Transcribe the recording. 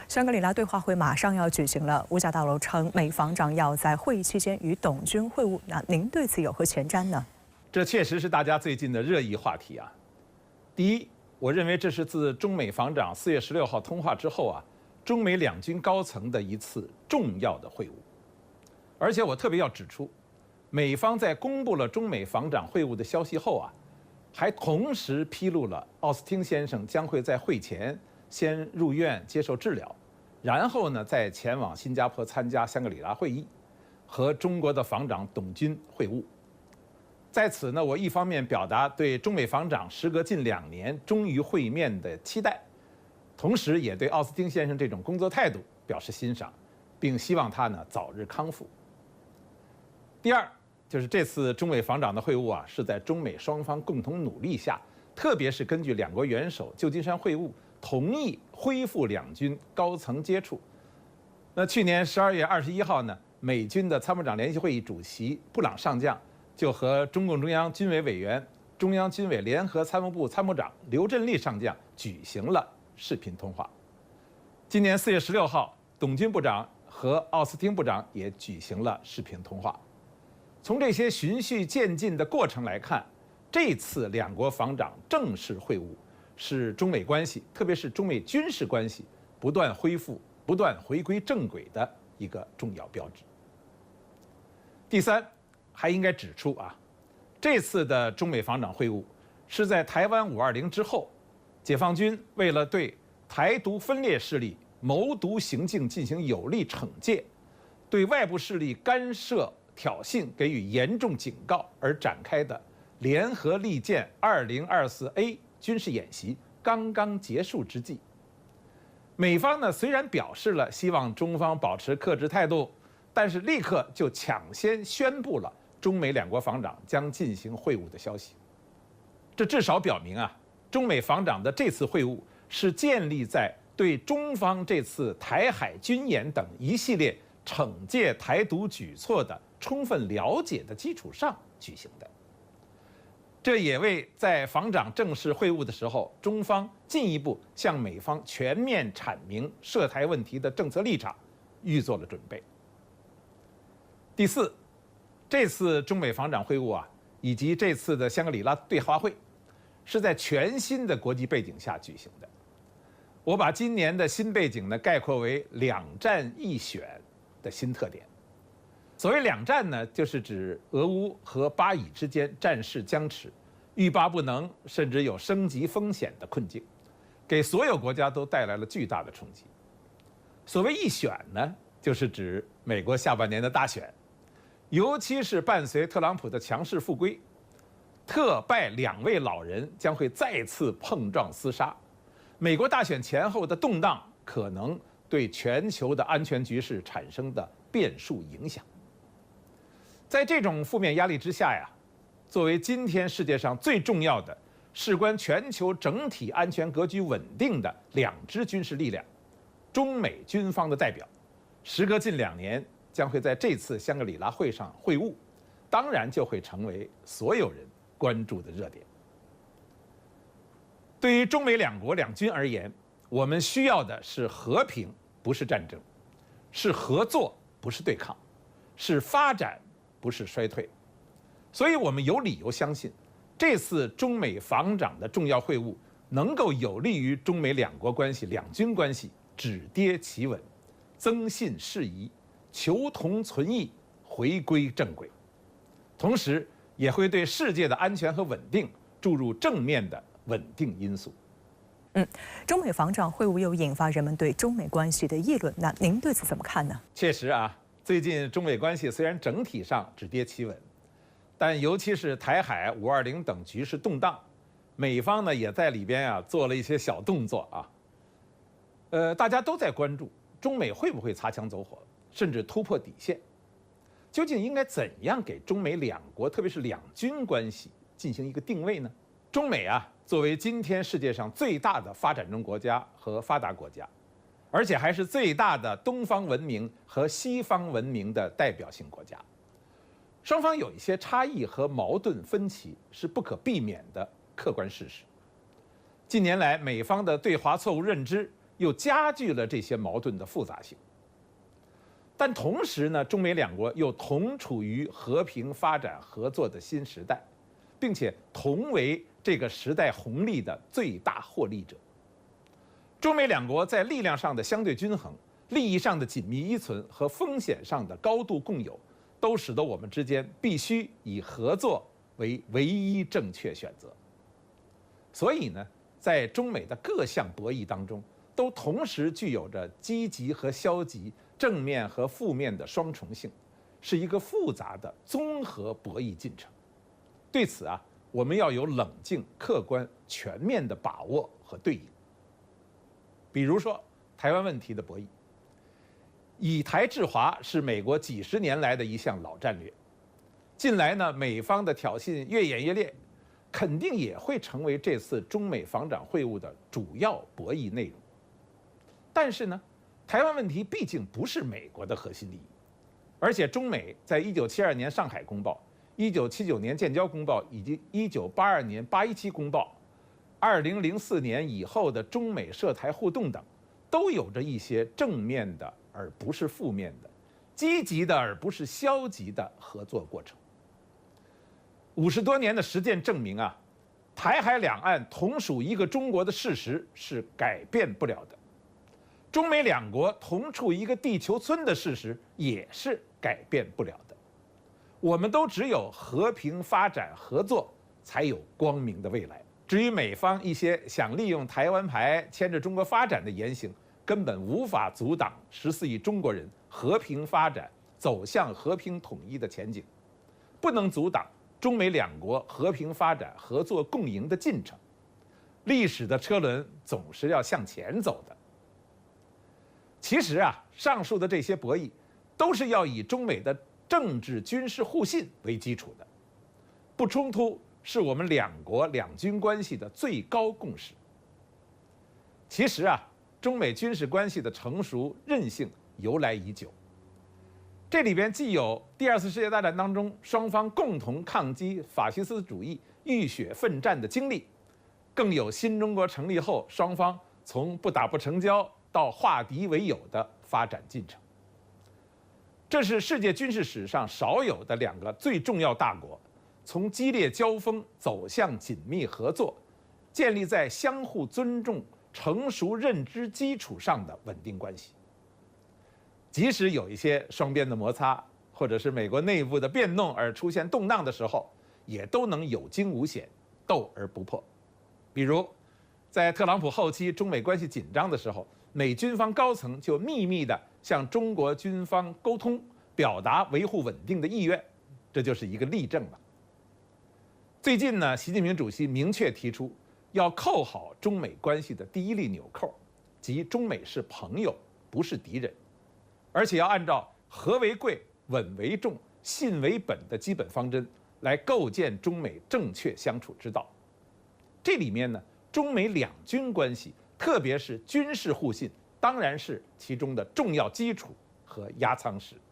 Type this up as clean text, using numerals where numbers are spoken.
香格里拉对话会马上要举行了，五角大楼称美防长要在会议期间与董军会晤，那您对此有何前瞻呢？这确实是大家最近的热议话题啊。第一，我认为这是自中美防长4月16号通话之后啊，中美两军高层的一次重要的会晤。而且我特别要指出，美方在公布了中美防长会晤的消息后啊，还同时披露了奥斯汀先生将会在会前先入院接受治疗，然后呢再前往新加坡参加香格里拉会议，和中国的防长董军会晤。在此呢，我一方面表达对中美防长时隔近2年终于会面的期待，同时也对奥斯汀先生这种工作态度表示欣赏，并希望他呢早日康复。第二，就是这次中美防长的会晤啊，是在中美双方共同努力下，特别是根据两国元首旧金山会晤同意恢复两军高层接触。那去年12月21号呢，美军的参谋长联席会议主席布朗上将就和中共中央军委委员、中央军委联合参谋部参谋长刘振立上将举行了视频通话。今年4月16号，董军部长和奥斯汀部长也举行了视频通话。从这些循序渐进的过程来看，这次两国防长正式会晤是中美关系，特别是中美军事关系不断恢复、不断回归正轨的一个重要标志。第三，还应该指出啊，这次的中美防长会晤是在台湾520之后，解放军为了对台独分裂势力谋独行径进行有力惩戒，对外部势力干涉挑衅给予严重警告而展开的联合利剑2024A 军事演习刚刚结束之际，美方呢虽然表示了希望中方保持克制态度，但是立刻就抢先宣布了中美两国防长将进行会晤的消息。这至少表明啊，中美防长的这次会晤是建立在对中方这次台海军演等一系列惩戒台独举措的充分了解的基础上举行的。这也为在防长正式会晤的时候，中方进一步向美方全面阐明涉台问题的政策立场预做了准备。第四，这次中美防长会晤啊，以及这次的香格里拉对话会，是在全新的国际背景下举行的。我把今年的新背景呢概括为2战1选的新特点。所谓2战呢，就是指俄乌和巴以之间战事僵持，欲罢不能，甚至有升级风险的困境，给所有国家都带来了巨大的冲击。所谓1选呢，就是指美国下半年的大选，尤其是伴随特朗普的强势复归，特拜2位老人将会再次碰撞厮杀。美国大选前后的动荡可能对全球的安全局势产生的变数影响。在这种负面压力之下呀，作为今天世界上最重要的、事关全球整体安全格局稳定的2支军事力量，中美军方的代表，时隔近2年，将会在这次香格里拉会上会晤，当然就会成为所有人关注的热点。对于中美两国两军而言，我们需要的是和平，不是战争；是合作，不是对抗；是发展，不是衰退。所以我们有理由相信，这次中美防长的重要会晤能够有利于中美两国关系、两军关系止跌企稳，增信释疑，求同存异，回归正轨。同时，也会对世界的安全和稳定注入正面的稳定因素。中美防长会晤又引发人们对中美关系的议论，那您对此怎么看呢？确实啊，最近中美关系虽然整体上止跌企稳，但尤其是台海520等局势动荡，美方呢也在里边啊做了一些小动作啊。大家都在关注中美会不会擦枪走火，甚至突破底线。究竟应该怎样给中美两国，特别是两军关系进行一个定位呢？中美啊，作为今天世界上最大的发展中国家和发达国家，而且还是最大的东方文明和西方文明的代表性国家，双方有一些差异和矛盾分歧是不可避免的客观事实。近年来，美方的对华错误认知又加剧了这些矛盾的复杂性。但同时呢，中美两国又同处于和平发展合作的新时代，并且同为这个时代红利的最大获利者。中美两国在力量上的相对均衡、利益上的紧密依存和风险上的高度共有，都使得我们之间必须以合作为唯一正确选择。所以呢，在中美的各项博弈当中，都同时具有着积极和消极、正面和负面的双重性，是一个复杂的综合博弈进程。对此啊，我们要有冷静、客观、全面的把握和对应。比如说台湾问题的博弈，以台制华是美国几十年来的一项老战略。近来呢，美方的挑衅越演越烈，肯定也会成为这次中美防长会晤的主要博弈内容。但是呢，台湾问题毕竟不是美国的核心利益，而且中美在1972年上海公报、1979年建交公报以及1982年817公报、2004年以后的中美涉台互动等，都有着一些正面的而不是负面的、积极的而不是消极的合作过程。50多年的实践证明啊，台海两岸同属一个中国的事实是改变不了的。中美两国同处一个地球村的事实也是改变不了的。我们都只有和平发展合作，才有光明的未来。至于美方一些想利用台湾牌牵着中国发展的言行，根本无法阻挡14亿中国人和平发展、走向和平统一的前景，不能阻挡中美两国和平发展、合作共赢的进程。历史的车轮总是要向前走的。其实啊，上述的这些博弈，都是要以中美的政治军事互信为基础的，不冲突是我们两国两军关系的最高共识。其实啊，中美军事关系的成熟韧性由来已久，这里边既有第二次世界大战当中双方共同抗击法西斯主义、浴血奋战的经历，更有新中国成立后双方从不打不成交到化敌为友的发展进程。这是世界军事史上少有的两个最重要大国从激烈交锋走向紧密合作，建立在相互尊重、成熟认知基础上的稳定关系。即使有一些双边的摩擦，或者是美国内部的变动而出现动荡的时候，也都能有惊无险，斗而不破。比如，在特朗普后期中美关系紧张的时候，美军方高层就秘密地向中国军方沟通，表达维护稳定的意愿，这就是一个例证了。最近呢，习近平主席明确提出要扣好中美关系的第一粒纽扣，即中美是朋友，不是敌人，而且要按照和为贵、稳为重、信为本的基本方针来构建中美正确相处之道。这里面呢，中美两军关系，特别是军事互信，当然是其中的重要基础和压舱石。